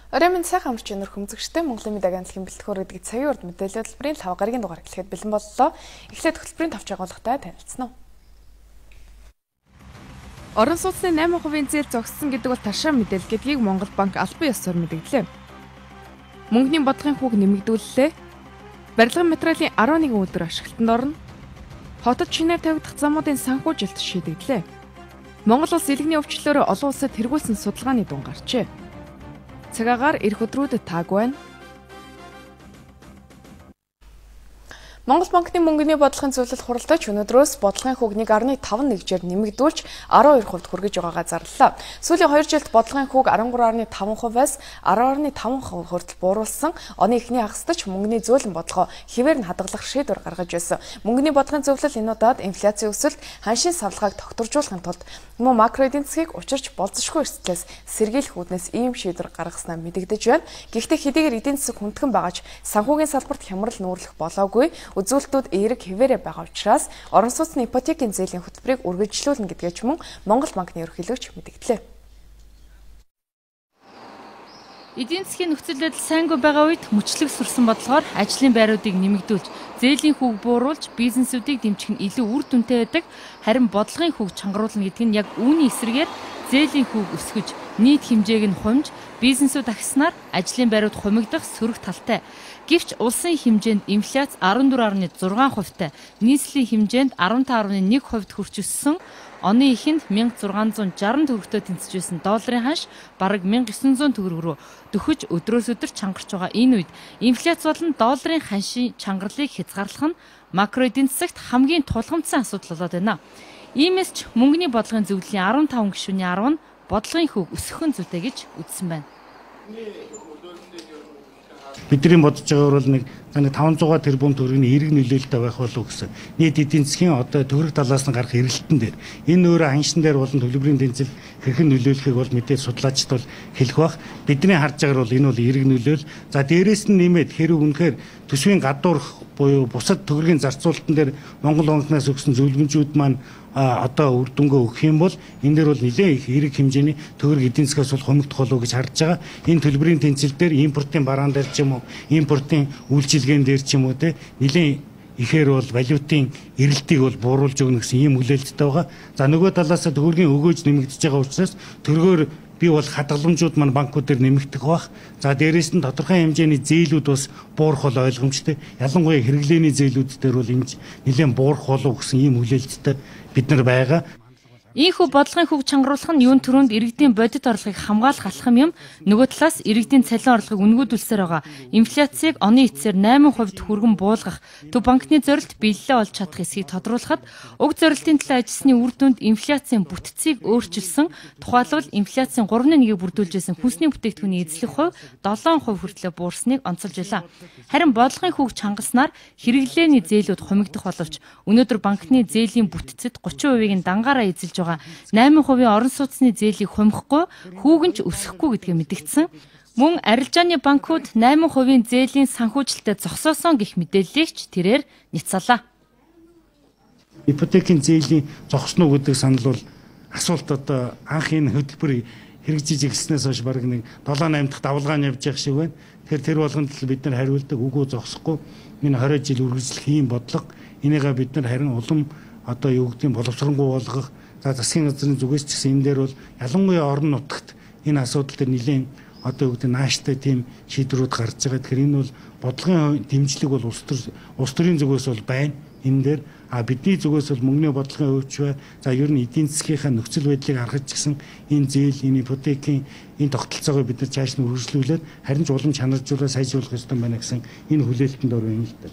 Оройн сайхан амарч өнөр хөмзөгчтэй Монголын мэд агентлагийн бэлтгэхүүр гэдэг цагийн урд мэдээлэл хөтөлбөрийн 5 гарагийн дугаар эхлэхэд бэлэн боллоо. Эхлээд хөтөлбөрийн товч агуулгатай танилцсан уу? Орон сууцны 8% зээл зогссон гэдэг бол таршаа мэдээлэл гэдгийг Монгол банк албан ёсоор мэдээллээ. Мөнгөний бодлогын хүүг нэмэгдүүллээ. Барилгын материалын 11 өдөр ашиглалтанд орно. Хотод шинээр тавигдах замуудын санхүүжилт шийдэгдлээ. Монгол улс илгэний өвчлөөр олон улсад тэргүүлсэн судалгааны дуун гарчээ. Цагаагаар эх өдрүүдэд тааг байна. Монгол банкны мөнгөний бодлогын зөвлөлт хуралдаж өнөөдрөөс бодлогын хүүг 1.5 нэгжээр нэмэгдүүлж 12% хүргэж байгаагаа зарлалаа. Сүүлийн 2 жилд бодлогын хүүг 13.5%-аас 10.5% хүртэл бууруулсан. Оны эхний хагасдаж мөнгөний зөөлөн бодлогоо хэвээр нь хадгалах шийдвэр гаргаж байсан. Мөнгөний бодлогын зөвлөл энэ удаад инфляцийн өсөлт, ханшийн савлгааг тогтворжуулахын тулд мөн макро эдийн засгийг учирч болзошгүй эрсдлээс сэргийлэх үүднээс ийм шийдвэр гаргаснаа мэдэгдэж байна. Гэхдээ хэдийгээр эдийн засаг хүндхэн байгаач санхүүгийн салбарт хямрал нүүрлэх болоогүй. Үзүүлэлтүүд эерэг хэвээрээ байгаа учраас орон сууцны ипотекийн зээлийн хөтөлбөрийг үргэлжлүүлнэ гэдгээ ч мөн Монгол банкны ерөнхийлөгч мэдэгдлээ. Эдийн засгийн нөхцөл байдал сайнгүй байгаа үед мөчлөг сурсан бодлогоор ажлын байруудыг нэмэгдүүлж, зээлийн хүүг бууруулж, бизнесүүдийг дэмжих нь илүү үр дүнтэй байдаг. Харин бодлогын хүүг чангаруулна гэдэг нь яг үүний эсрэгээр зээлийн хүүг өсгөж, нийт хэмжээг нь хумж, бизнесүүд агснаар ажлын байрууд хумигдах сөрөг талтай. Гэвч улсын хэмжээнд инфляц 14.6%-тай, нийслэлийн хэмжээнд 15.1% хүрч өссөн. Оны эхэнд 1660 төгрөгтөө тэнцэж байсан долларын ханш бараг 1900 төгрөг рүү дөхөж өдрөөс өдөр чангарч байгаа энэ үед инфляц болон долларын ханшийн чангарлыг хязгаарлах нь макро эдийн засагт хамгийн тулгамдсан асуудал болоод байна. Иймээс ч мөнгөний бодлогын зөвлөлийн 15 гишүүний 10 нь бодлогын хүүг өсгөх нь зүйтэй гэж үзсэн байна. Бидний бодож байгаагаар бол нэг 500 тэрбум төгрөгийн эерэг нөлөөлөлтэй байх болов гэсэн. Нийт эдийн засгийн одоо төгрөг талаас нь гарах эргэлтэн дээр энэ өөрөө ханшин дээр болон төлбөрийн тэнцэл хэрхэн нөлөөлөхийг бол мэдээ судлаачид бол хэлэх бах. Бидний харж байгаагаар бол энэ бол эерэг нөлөөл. За дээрээс нь нэмээд хэрэг үнэхээр төсвийн гадуурх буюу бусад төгрөгийн зарцуулалтан дээр Монгол банкнаас өгсөн зөвлөмжүүд маань одоо үр дүнгээ өгөх юм бол энэ дээр бол нэлээд их эерэг хэмжээний төгрөг эдийн засгаас бол хомигдох болов гэж харж байгаа. Энэ төлбөрийн тэнцэл дээр импортын бараан дээр ч юм уу, импортын үйлчилгээнд дээр ч юм уу те нэлээд ихээр бол валютын эрэлтийг бол бууруулж өгнө гэсэн ийм хүлээлттэй байгаа. За нөгөө талаас төгрөгийн өгөөж нэмэгдэж байгаа учраас төгрөгөөр би бол хадгаламжууд маань банкуудаар нэмэгдэх бах. За дээрээс нь тодорхой хэмжээний зээлүүд бас буурах бол ойлгомжтой. Ялангуяа хэрэглээний зээлүүд дээр бол энэ нэлээд буурах болов гэсэн ийм хүлээлттэй бид нар байгаа. Ийхүү бодлогын хүүг чангаруулах нь юун төрөнд иргэдийн бодит орлогыг хамгаалах алхам юм. Нөгөө талаас иргэдийн цалин орлогыг үнгүүдүүлсээр байгаа. Инфляцийг оны эцсээр 8% хүргэн буулгах, төв банкны зорилт биелэлээ олж чадах эсэхийг тодруулахад уг зорилтын төлөө ажилласны үр дүнд инфляцийн бүтцийг өөрчилсөн. Тухайлбал инфляцийн 3.1-ийг бүрдүүлж байсан хүнсний бүтээгдэхүүний эзлэх хувь 7% хүртлээр буурсныг онцолж байлаа. Харин бодлогын хүүг чангаснаар хэрэглээний зээлүүд хумигдах боловч өнөөдөр банкны зээлийн бүтцэд 30%-ийг дангаараа эзэлж 8% орон сууцны зээлийг хумихгүй, хүүгэнч өсөхгүй гэдгээ мэдгдсэн. Мөн арилжааны банкуд 8% зээлийн санхүүжилтэд зогсоосон гэх мэдээллийг ч тэрээр няцаалаа. Ипотекийн зээлийн зогсноо гэдэг санал бол асуулт одоо анх энэ хөтөлбөр хэрэгжиж эхэлснээс хойш бараг нэг 7-8 дахь давлгаа нь явж явах шиг байна. Тэгэхээр тэр болгонд бид нар хариулдаг үгүй зогсохгүй энэ 20 жил үргэлжлэх ийм бодлого энийгээ бид нар харин улам одоо юу гэдгийг боловсронгуй болгох. За засгийн газрын зүгээс ч гэсэн энэ дээр бол ялангуяа орон нутагт энэ асуудал дээр нэлээд одоо юу гэдэг нааштай тийм шийдвэрүүд гарч байгаа. Тэгэхээр энэ бол бодлогын дэмжлэг бол улс төрийн зүгээс бол байна. Энэ дээр бидний зүгээс бол мөнгөний бодлогын өвч бай. За ер нь эдийн засгийнхаа нөхцөл байдлыг харгаж гисэн энэ зээл, энэ ипотекийн энэ тогтолцоогоо бид нар цааш нь үргэлжлүүлээд харин ч улам чанаржуулаад сайжруулах ёстой байна гэсэн энэ хүлээлтэнд орно юм л да.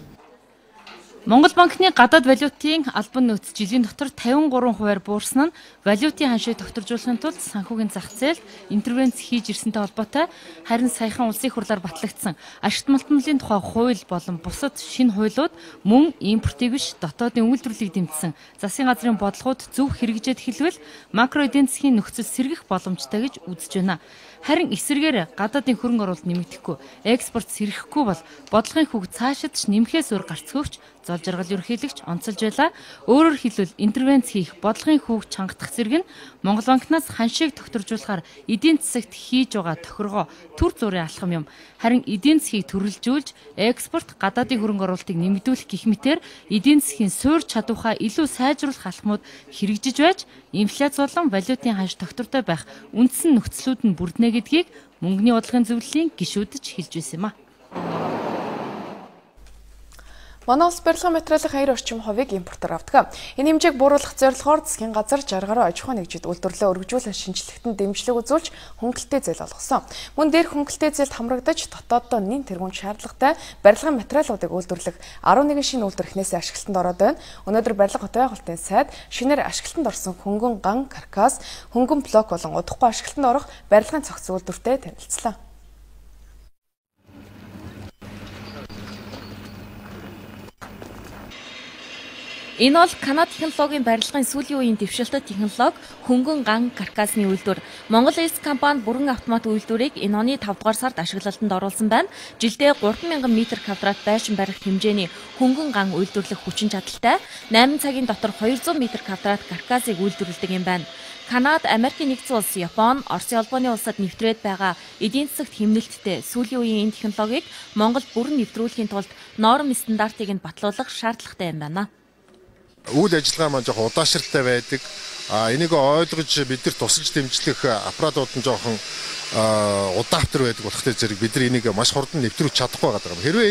Монгол банкны гадаад валютын албан нөөц жилийн дотор 53%-аар буурсан нь валютын ханшийг тогтворжуулахын тулд санхүүгийн зах зээлд интервенц хийж ирсэнтэй холбоотой. Харин саяхан улсын их хурлаар батлагдсан ашигт малтмалын тухай хууль болон бусад шинэ хуулиуд мөн импортыг биш дотоодын үйлдвэрлэлийг дэмжсэн засгийн газрын бодлогууд зөв хэрэгжээд эхэлвэл макро эдийн засгийн нөхцөл сэргэх боломжтой гэж үзэж байна. Харин эсрэгээр гадаадын хөрөнгө оруулалт нэмэгдэхгүй, экспорт сэрхэхгүй бол бодлогын хүүг цаашид ч нэмэхээс өөр гарцгүйвч зол жаргал ерөнхийлөгч онцолж байлаа. Өөрөөр хэлбэл интервенц хийх бодлогын хүүг чангадах зэрэг нь Монгол банкнаас ханшийг тогтворжуулахаар эдийн засагт хийж байгаа тохиргоо төр зүрийн алхам юм. Харин эдийн засгийг төрөлжүүлж, экспорт, гадаадын хөрөнгө оруулалтыг нэмэгдүүлэх гэх мэтээр эдийн засгийн суурь чадвараа илүү сайжруулах алхмууд хэрэгжиж байж, инфляц болон валютын ханш тогтвортой байх үндсэн нөхцлүүд нь бүрднэ гэдгийг мөнгөний бодлогын зөвлөлийн гишүүдж хэлж байсан юм а. Манай улс барилгын материалын 2 орчим хувийг импортоор авдаг. Энэ хэмжээг бууруулах зорилгоор засгийн газар 60 гаруй аж ахуйн нэгжид үйлдвэрлэлээ өргөжүүлэх шинжилгэхэд дэмжлэг үзүүлж хөнгөлөлтөө зээл олгосон. Мөн дээрх хөнгөлөлтөө зээлд хамрагдаж дотооддоо нэн тэргуун шаардлагатай барилгын материалуудыг үйлдвэрлэх 11 шинэ үйлдвэр эхнээсээ ашиглалтанд ороод байна. Өнөөдөр барилга хотын байгуулалтын сайд шинээр ашиглалтанд орсон хөнгөн ган, каркас, хөнгөн блок болон удахгүй ашиглалтанд орох барилгын цогц үйлдвэртэй танилцлаа. Энэ бол Канада технологийн барилгын сүүлийн үеийн дэвшилтэт технологи хөнгөн ган каркасны үйлдвэр. Монгол Элс компани бүрэн автомат үйлдвэрийг энэ оны 5 дугаар сард ашиглалтанд оруулсан байна. Жилдээ 3000 м2 байшин барих хэмжээний хөнгөн ган үйлдвэрлэх хүчин чадалтай 8 цагийн дотор 200 м2 каркасыг үйлдвэрлэдэг юм байна. Канада, Америкийн нэгдсэн улс, Япон, Оросын холбооны улсад нэвтрээд байгаа эдийн засагт хэмнэлттэй сүүлийн үеийн энэ технологиг Монголд бүрэн нэвтрүүлэхийн тулд норм стандартыг нь батлуулах шаардлагатай юм байна. Үйл ажиллагаа маань жоохон удаашралтай байдаг. Энийг ойлгож бид нар тусалж дэмжлэх аппаратууд нь жоохон удаавтар байдаг болохтой зэрэг бид нар энийг маш хурдан нэвтрүүлж чадахгүй байгаа юм. Хэрвээ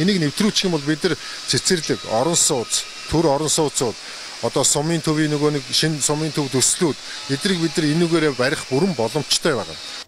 энийг нэвтрүүлчих юм бол бид нар цэцэрлэг, орон сууц, төр орон сууцууд, одоо сумын төвийн нөгөө нэг шинэ сумын төв төслүүд эдрийг бид нар энүүгээрээ барих бүрэн боломжтой байгаа.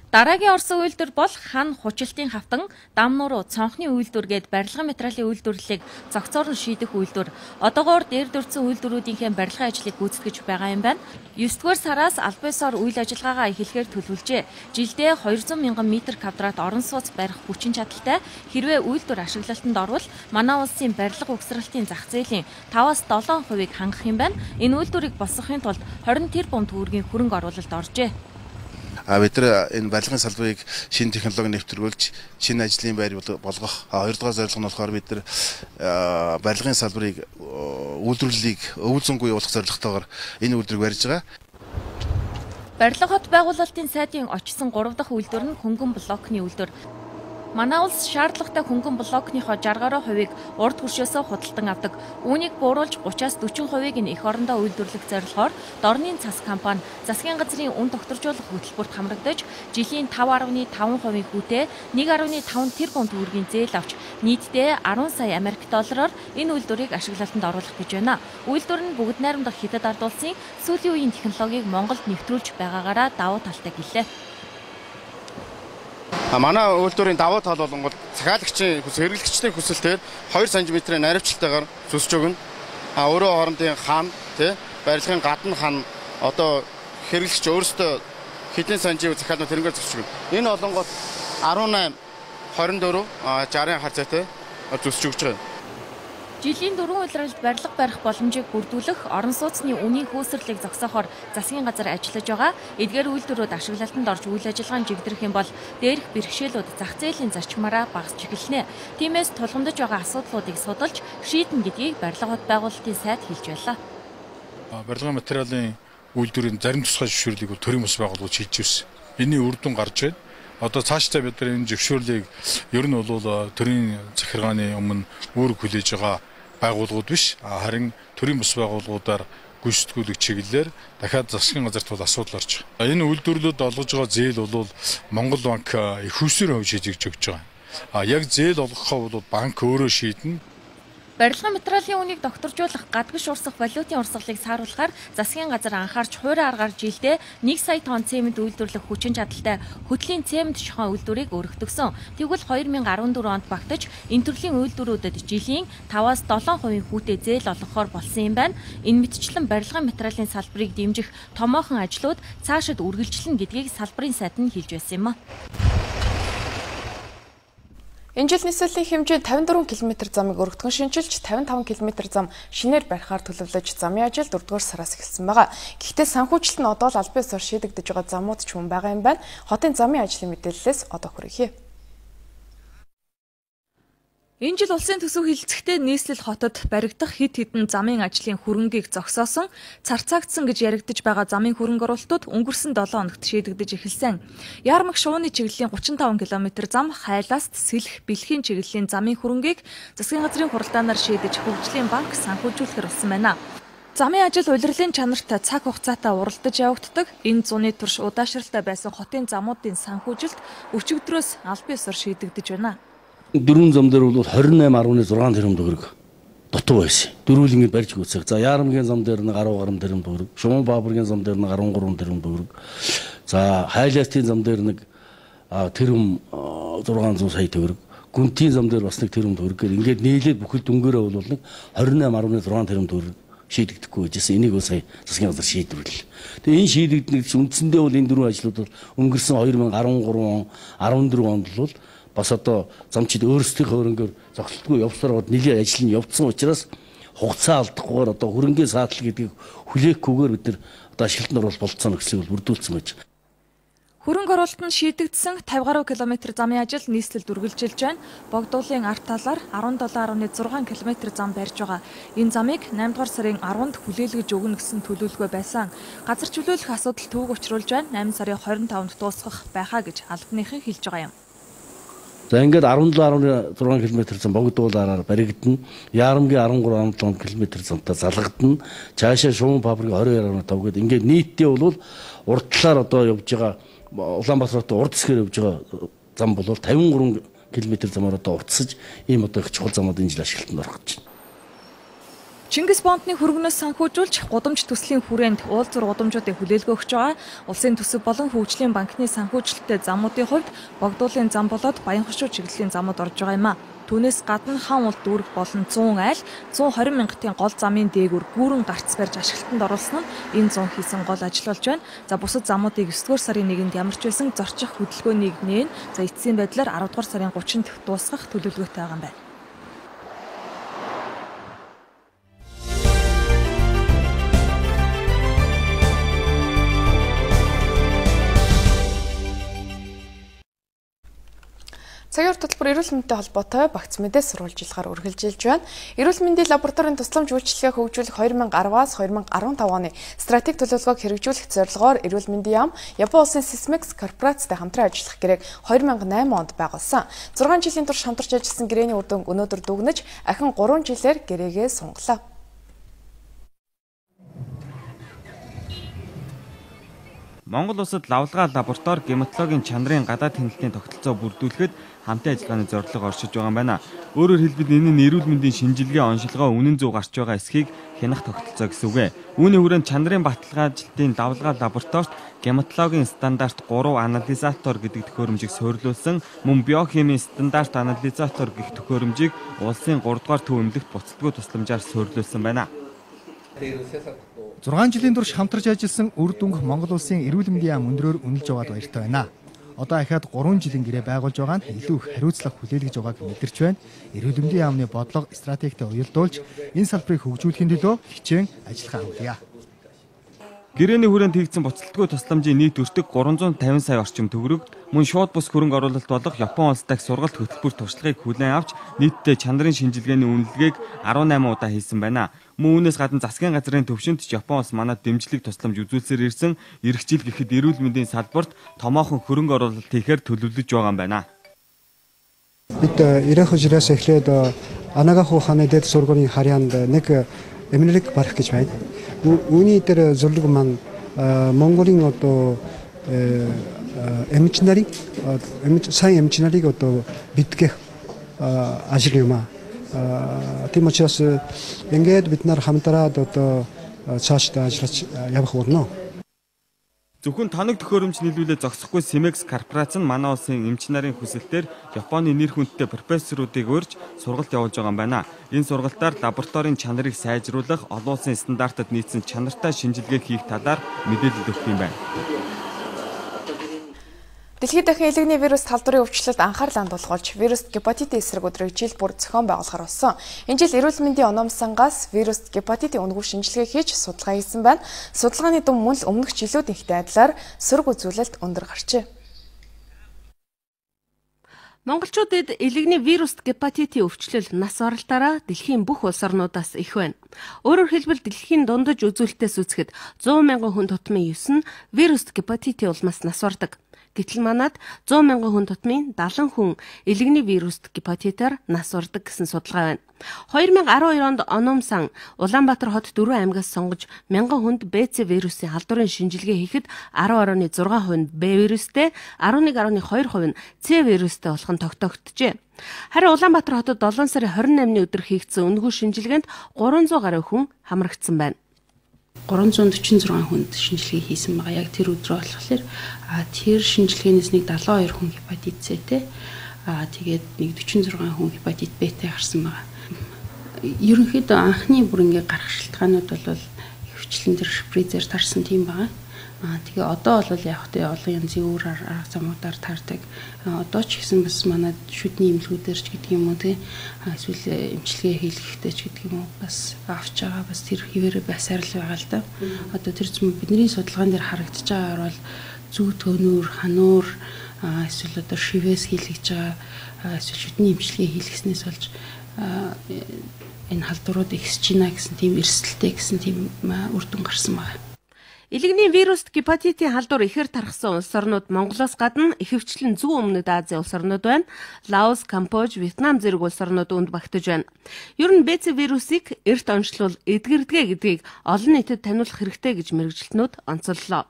Дараагийн орсон үйлдвэр бол хан хучлтын хавтан, дам нуруу, цонхны үйлдвэр гээд барилгын материалын үйлдвэрлэлийг зохицоор нь шийдэх үйлдвэр. Одоогоор дээр дурдсан үйлдвэрүүдийнхээ барилгын ажлыг гүйцэтгэж байгаа юм байна. 9-р сараас аль биесээр үйл ажиллагаагаа эхлэхээр төлөвлөжээ. Жилдээ 200,000 м2 орон сууц барих хүчин чадалтай хэрвээ үйлдвэр ашиглалтанд орвол манай улсын барилга угсралтын зах зээлийн 5-7% хангах юм байна. Энэ үйлдвэрийг босгохын тулд 20 тэрбум төгрөгийн хөрөнгө оруулалт оржээ. Бид нар энэ барилгын салбарыг шинэ технологи нэвтрүүлж шинэ ажлын байр болгох 2 дугаар зорилго нь болохоор бид нар барилгын салбарыг үйлдвэрлэлийг өвөлзөнгүй явуулах зорилготойгоор энэ үйлдвэрийг барьж байгаа. Барилга хот байгуулалтын сайдын очсон 3 дахь үйлдвэр нь хөнгөн блокны үйлдвэр. Манай улс шаардлагатай хөнгөн блокныхоо 60 гаруй хувийг урд хөршөөсөө худалдан авдаг. Үүнийг бууруулж 30-40% нь эх орондоо үйлдвэрлэх зорилгоор Дорны цас компани засгийн газрын үн тогтворжуулах хөтөлбөрт хамрагдаж жилийн 5.5% хүүтэй 1.5 тэрбум төгрөгийн зээл авч нийтдээ 10 сая Америк доллараар энэ үйлдвэрийг ашиглалтанд оруулах гэж байна. Үйлдвэр нь бүгд найрамдах хятад ард улсын сүүлийн үеийн технологиг Монголд нэвтрүүлж байгаагаараа давуу талтай гэлээ. Манай үйлдвэрийн давуу тал болонгод захиалагчийн хэрэглэгчдийн хүсэлтээр 2 см-ийн наривчлалтайгаар зүсж өгнө. Өөрөө хоорондын хан, барилгын гадна хан одоо хэрэглэгч өөрөөсөө хэдэн санжийн захиалнууд тэрнгээр зүсж өгнө. Энэ олонгод 18, 24, 60 хацаатай зүсж өгч байгаа. Жилийн 4 улиралд барилга барих боломжийг бүрдүүлэх орон сууцны үнийн хөөсрлийг зогсоохоор засгийн газар ажиллаж байгаа. Эдгээр үйлдвэрүүд ашиглалтанд орж үйл ажиллагаан жигдэрэх юм бол дээрх бэрхшээлүүд зах зээлийн зарчмаараа багасч эхэлнэ. Тиймээс тулгамдж байгаа асуудлуудыг судалж шийднэ гэдгийг барилга хот байгуулалтын сайд хэлж байлаа. Барилгын материалын үйлдвэрийн зарим тусгай зөвшөөрлийг бол төрийн бас байгууллагууд шийдэж ирсэн. Энийн үр дүн гарч байна. Одоо цаашдаа бид нар энэ зөвшөөрлийг ер нь бол төрийн захиргааны өмнө үүрэг хүлээж байгаа байгууллагууд биш, харин төрийн бас байгууллагуудаар гүйцэтгүүлэх чиглэлээр дахиад засгийн газарт бол асуудал орж байгаа. Энэ үйлдвэрлэлд олгож байгаа зээл бол Монгол банк их хөвсөөр шийдэж өгч байгаа. Яг зээл олгохоо бол банк өөрөө шийднэ. Барилгын материалын үнийг докторжуулах, гадагш урсах валютын урсгалыг сааруулахаар засгийн газар анхаарч хуурай аргаар жилдээ 1 сая тонн цемент үйлдвэрлэх хүчин чадалтай хөтлийн цемент шохон үйлдвэрийг өргөтгсөн. Тэгвэл 2014 онд багтаж энэ төрлийн үйлдвэрүүдэд жилийн 5-7% хүүтэй зээл олгохоор болсон юм байна. Энэ мэтчлэн барилгын материалын салбарыг дэмжих томоохон ажлууд цаашид үргэлжлэнэ гэдгийг салбарын сайд нь хэлж байсан юм а. Энэ жил нийслэлийн хэмжээ 54 км замыг өргөдгөн шинжилж 55 км зам шинээр барихаар төлөвлөж замын ажил 4-р сараас эхэлсэн байгаа. Гэхдээ санхүүжилт нь одоо л аль биесээр шийдэгдэж байгаа замууд ч хүн байгаа юм байна. Хотын замын ажлын мэдээллээс одоо хүргэе. Энэ жил улсын төсөв хилцэхдээ нийслэл хотод баригдах хэд хэдэн замын ажлын хөрөнгийг зогсоосон, царцаагдсан гэж яригдж байгаа замын хөрөнгө оруулалтууд өнгөрсөн 7 хоногт шийдэгдэж эхэлсэн. Яармаг шувууны чиглэлийн 35 км зам Хайлааст Сэлэх бэлхийн чиглэлийн замын хөрөнгийг засгийн газрын хуралдаанаар шийдэж хөгжлийн банк санхүүжүүлэхээр болсон байна. Замын ажил улирлын чанарт цаг хугацаатай уралдаж явагддаг. Энэ зуны турш удаашралтай байсан хотын замуудын санхүүжилт өчигдрөөс албан ёсоор шийдэгдэж байна. Дөрвөн зам дээр бол 28.6 тэрбум төгрөг дутуу байсан. Дөрвөл ингэ барьж гүйцэх. За Яарамгийн зам дээр нэг 10 гаруй тэрбум төгрөг, Шуман Баабургийн зам дээр нэг 13 тэрбум төгрөг. За Хайлаастын зам дээр нэг тэрбум 600 сая төгрөг. Гүнтийн зам дээр бас нэг тэрбум төгрөг гэх ингээд нийлээд бүхэл дүнгээрээ бол нэг 28.6 тэрбум төгрөг шийдэгдэхгүй байжсэн. Энийг сая засгийн газар шийдвэрлэл. Тэгээ энэ шийдэгдэх үндсэндээ бол энэ дөрвөн ажлууд бол өнгөрсөн 2013 он 14 онд бол бас одоо замчид өөрсдийнхөө хөрөнгөөр зогсолтгүй явсараад нэлийн ажил нь явцсан учраас хугацаа алдахгүйгээр одоо хөрөнгөний саадлал гэдгийг хүлээхгүйгээр бид нар одоо ашиглалтанд оруулах болцоо нөхцөлийг бүрдүүлсэн байж. Хөрөнгө оруулалт нь шийдэгдсэн 50 гаруй километр замын ажил нийслэлд үргэлжилж байна. Богдуулын ард талаар 17.6 км зам барьж байгаа. Энэ замыг 8 дугаар сарын 10-нд хүлээлгэж өгнө гэсэн төлөвлөгөө байсан. Газар чөлөөлөх асуудал төвөг учруулж байна. 8 сарын 25-нд дуусгах байхаа гэж албаныхан хэлж байгаа юм. За ингээд 17.6 км зам Богдуулаараар баригдана. Яарамгийн 13.7 км замтай залгадана. Цаашаа Шуман Баабургийн 22.5 гээд ингээд нийтдээ бол урд талаар одоо явж байгаа Улаанбаатарт урд хэсгээр явж байгаа зам бол 53 км замаар одоо уртсаж ийм одоо их чухал замууд энэ жил ашиглалтанд орох гэж байна. Чингис бондны хөргөнөөс санхүүжүүлж гудамж төслийн хүрээнд уулзуур гудамжуудыг хүлээлгөө өгч байгаа. Улсын төсөв болон хөгжлийн банкны санхүүжилттэй замуудын хувьд Богдуулын зам болоод Баянхошуу чиглэлийн замууд орж байгаа юм а. Түүнээс гадна хан улд дүүрэг болон 100 айл 120 мянгатын гол замын дээгүүр гүүрэн гарц барьж ашиглалтанд оруулсан нь энэ 100 хийсэн гол ажил болж байна. За бусад замуудыг 9-р сарын 1-нд ямарч байсан зорчих хөдөлгөөнийг нээн. За эцсийн байдлаар 10-р сарын 30-нд дуусгах төлөвлөгөөтэй байгаа юм байна. Цагийн хөтөлбөр эрүүл мэндтэй холбоотой багц мэдээ сурвалжилгаар үргэлжилж байна. Эрүүл мэндийн лабораторийн тусламж үйлчилгээ хөгжүүлэх 2010-аас 2015 оны стратеги төлөвлөгөөг хэрэгжүүлэх зорилгоор эрүүл мэндийн яам Япон улсын Sysmex корпорацтай хамтран ажиллах гэрээг 2008 онд байгуулсан. 6 жилийн турш хамтарч ажилласан гэрээний үр дүн өнөөдөр дүгнэж ахин 3 жилээр гэрээгээ сунгалаа. Монгол улсад лавлгаа лаборатори гематологийн чанарын гадаад хяналтын тогтолцоо бүрдүүлэхэд хамтын ажиллагааны зорилго оршиж байгаа юм байна. Өөрөөр хэлбэл энэ нь эрүүл мэндийн шинжилгээ оншилгоо үнэн зөв гарч байгаа эсхийг хянах тогтолцоо гэсэн үг ээ. Үүний хүрээнд чанарын баталгаажилтын лавлгаа лабораторид гематологийн стандарт 3 анализатор гэдэг төхөөрөмжийг суурилуулсан, мөн биохимийн стандарт анализатор гэх төхөөрөмжийг улсын 3 дугаар төв үнэлэгт буцалтгүй тусламжаар суурилуулсан байна. 6 жилийн турш хамтарч ажилласан үр дүнг Монгол улсын эрүүл мэндийн яам өндрөөр үнэлж яваад баяртай байна. Одоо ахаад 3 жилийн гэрээ байгуулж байгаа нь илүү их хариуцлага хүлээлгэж байгааг мэдэрч байна. Эрүүл мэндийн яамны бодлого стратегитэй уялдуулж энэ салбарыг хөгжүүлэхийн төлөө хичээн ажиллахаа хүлэе. Гэрээний хүрээнд хийгдсэн буцалтгүй тусламжийн нийт өртөг 350 сая орчим төгрөг, мөн шууд бус хөрөнгө оруулалт болох Япон улс дахь сургалт хөтөлбөр туршлагыг хүлээн авч нийтдээ чанарын шинжилгээний үнэлгээг 18 удаа хийсэн байна. Мөн үүнээс гадна засгийн газрын төвшөнд Япон улс манад дэмжлэг тусламж үзүүлсээр ирсэн эх жил гэхэд эрүүл мэндийн салбарт томоохон хөрөнгө оруулалт хийхээр төлөвлөж байгаа юм байна. Бид 90 жилээс эхлээд Анагаху хааны дэд сургуулийн харьяанд нэг эмнэлэг барих гэж байна. Үүний дээр зөвлөг маань Монголын одоо эмч сайн эмч нарыг одоо битгэх ажил юм аа. Тийм учраас ингээд бид нар хамтраад одоо цаашдаа ажиллаж явах болно. Зөвхөн тоног төхөөрөмж нийлүүлээ зогсохгүй Sysmex корпорац нь манай улсын эмч нарын хүсэлтээр Японы нэр хүндтэй профессоруудыг урьж сургалт явуулж байгаа юм байна. Энэ сургалтаар лабораторийн чанарыг сайжруулах, олон улсын стандартад нийцсэн чанартай шинжилгээ хийх талаар мэдээлэл өгөх юм байна. Дэлхийд дахин элэгний вирус талбарын өвчлөлд анхаарал хандуулж, вирус гепатит эсрэг өдрийг жил бүр зохион байгуулахар болсон. Энэ жил эрүүл мэндийн ономсангаас вирус гепатитийн үнгүү шинжилгээ хийж судалгаа хийсэн байна. Судалгааны дунд мөн л өмнөх жилүүд ихтэй адилаар сөрөг үзүүлэлт өндөр гарчээ. Монголчуудад элэгний вируст гепатитийн өвчлөл нас баралтаараа дэлхийн бүх улс орнуудаас их байна. Өөрөөр хэлбэл дэлхийн дундаж үзүүлэлтээс үзэхэд 100 мянган хүн тутмын 9 нь вируст гепатитийн улмаас нас бардаг. Гэтэл манад 100 мянган хүн тутмын 70 хүн элэгний вируст гепатитаар нас бардаг гэсэн судалгаа байна. 2012 онд Оном сан Улаанбаатар хот 4 аймгаас сонгож 1000 хүнд БЦ вирусын халдварын шинжилгээ хийхэд 10.6% нь Б вирустэй, 11.2% нь С вирустэй болох нь тогтогдчихэ. Харин Улаанбаатар хотод 7 сарын 28-ны өдөр хийгдсэн үнэгүй шинжилгээнд 300 гаруй хүн хамрагдсан байна. 346 хүнд шинжилгээ хийсэн байгаа. Яг тэр өдрөө болохоор тэр шинжилгээнээс нэг 72 хүн гепатит С-тэй, тэгээд нэг 46 хүн гепатит Б-тэй гарсан байгаа. Ерөнхийдөө анхны бүр ингээ гарах шалтгаанууд бол хөвчлэн дээр шприцээр тарсан тийм байгаа. Тэгээ одоо бол яг тэ олон янзын өөр арга замуудаар таардаг. Одоо ч гэсэн бас манай шүдний эмнэлгүүдээр ч гэдэг юм уу те эсвэл эмчилгээ хийлгэхдээ ч гэдэг юм уу бас авч байгаа бас тэр хിവэрэ бас арил байгаа л да. Одоо тэр зүм бидний судалгаан дээр харагдаж байгаагаар бол зүү төнөөр хануур эсвэл одоо шивэс хийлгэж байгаа эсвэл шүдний эмчилгээ хийлгэснээс болж энэ халдварууд ихсэж байна гэсэн тийм эрсдэлтэй гэсэн тийм үр дүн гарсан байна. Элэгний вируст гепатитийн халдвар ихээр тархсан улс орнууд Монголоос гадна ихэвчлэн зүүн өмнөд Азийн улс орнууд байна. Лаос, Камбож, Вьетнам зэрэг улс орнууд үүнд багтаж байна. Ер нь БЦ вирусыг эрт онцлол эдгэрдэгэ гэдгийг олон нийтэд таниулах хэрэгтэй гэж мэрэгжилтнүүд онцоллоо.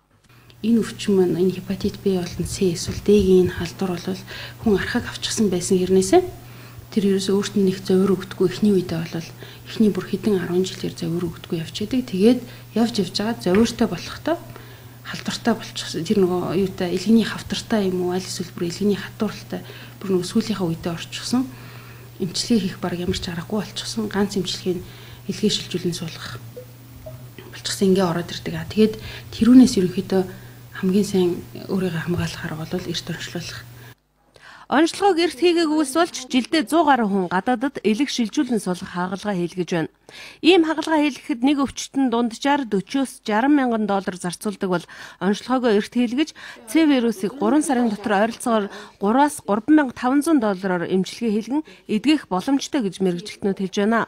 Энэ өвчин маань энэ гепатит Б болон С эсвэл Д-ийн энэ халдвар бол хүн архаг авчихсан байсан хэрнээсээ тэр ерөөсөө өөрт нь нэг зовир өгдөггүй эхний үедээ бол эхний бүр хэдэн 10 жилээр зовир өгдөггүй явчихдаг. Тэгээд явж байгаа зовиртой болохтой халдвартай болчихсон. Тэр нөгөө юутай элгэний хавтартай юм уу аль эсвэл бүр элгэний хатууралтай бүр нөгөө сүүлийнхаа үедээ орчихсон. Эмчилгээ хийх баг ямар ч аргагүй болчихсон. Ганц эмчилгээ нь элгээ шилжүүлэн суулгах болчихсон ингээ ороод ирдэг. Тэгээд тэрүүнээс ерөнхийдөө хамгийн сайн өөрийгөө хамгаалахаар бол эрт онцлуулах. Онцлогоог эрт хийгээгүйс болж жилдээ 100 гаруй хүн гадаадад элэг шилжүүлэн суулгах хагалгаа хийлгэж байна. Ийм хагалгаа хийлгэхэд нэг өвчтөнд дунджаар 40-60 мянган доллар зарцуулдаг бол онцлогоогоо эрт хийлгэж С вирусыг 3 сарын дотор ойролцоогоор 3-аас 3500 доллараар эмчилгээ хийлгэн эдгэх боломжтой гэж мэрэгжилтнүүд хэлж байна.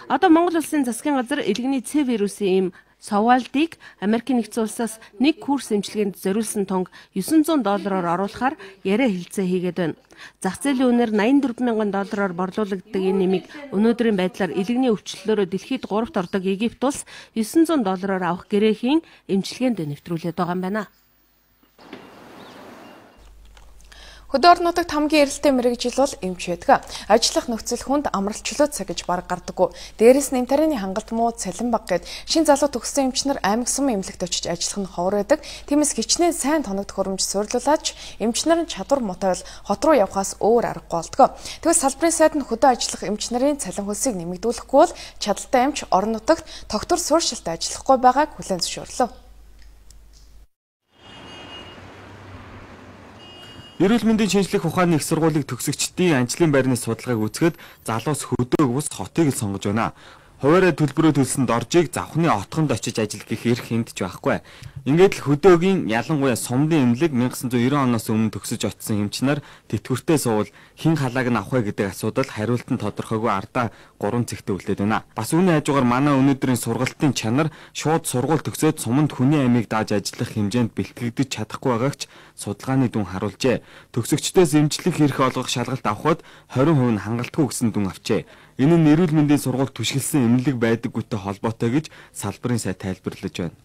Одоо Монгол улсын засгийн газар элэгний С вирусын ийм Савалдыг Америкийн нэгдсэн улсаас нэг курс эмчилгээнд зориулсан тоног $900 оруулахаар яриа хэлцээ хийгээд байна. Зах зээлийн үнээр $84 мянган борлуулагддаг энэ нэмийг өнөөдрийн байдлаар элэгний өвчлөлөөрөө дэлхийд 3-т ордог Египт улс $900 авах гэрээхийн эмчилгээнд нэвтрүүлээд байгаа юм байна. Хөдөө орон нутагт хамгийн эрэлттэй мэрэгжил бол эмч байдаг. Ажиллах нөхцөл хүнд амралтчлуу цаг гэж баг гардаггүй. Дээрээс нь эмтарины хангалт муу, цалин бага гэд шин залуу төгссөн эмч нар аймаг сум эмнэлэгт очиж ажиллах нь ховор байдаг. Тиймээс хичнээн сайн тоногдох хөрөмж суйрлуулаач эмч нар нь чадвар муутай бол хот руу явхаас өөр аргагүй болдгоо. Тэгвэл салбарын сайд нь хөдөө ажиллах эмч нарын цалин хөлсийг нэмэгдүүлэхгүй бол чадaltaй эмч орон нутагт тогтвор суурьшилтай ажиллахгүй байгааг хүлээн зөвшөөрлөө. Эрүүл мэндийн шинжлэх ухааны их сургуулийн төгсөгчдийн ажлын байрны судалгааг үзэхэд залуус хөдөг ус хотыг л сонгож байна. Хуваарай төлбөрөө төлсөнд оржийг завхны отгонд очиж ажиллах гэх эрх хэмдэж байхгүй. Ингээд л хөдөөгийн ялангуяа сумдын эмнэлэг 1990 оноос өмнө төгсөж очсон эмч нар тэтгэвртээ суувал хэн халааг нь авах вэ гэдэг асуудал хариулт нь тодорхойгүй ардаа 3 цэгтээ үлдээд байна. Бас үүний хажуугаар манай өнөөдрийн сургалтын чанар шууд сургууль төгсөөд суманд хүний амийг дааж ажиллах хэмжээнд бэлтгэгдэж чадахгүй байгаагч судалгааны дүн харуулжээ. Төгсөгчдөөс эмчлэх эрх олгох шалгалт авахд 20% нь хангалтгүй гэсэн дүн авчээ. Энэ нь эрүүл мэндийн сургууль түшгэлсэн эмнэлэг байдаггүйтэй холбоотой гэж салбарын сайд тайлбарлаж байна.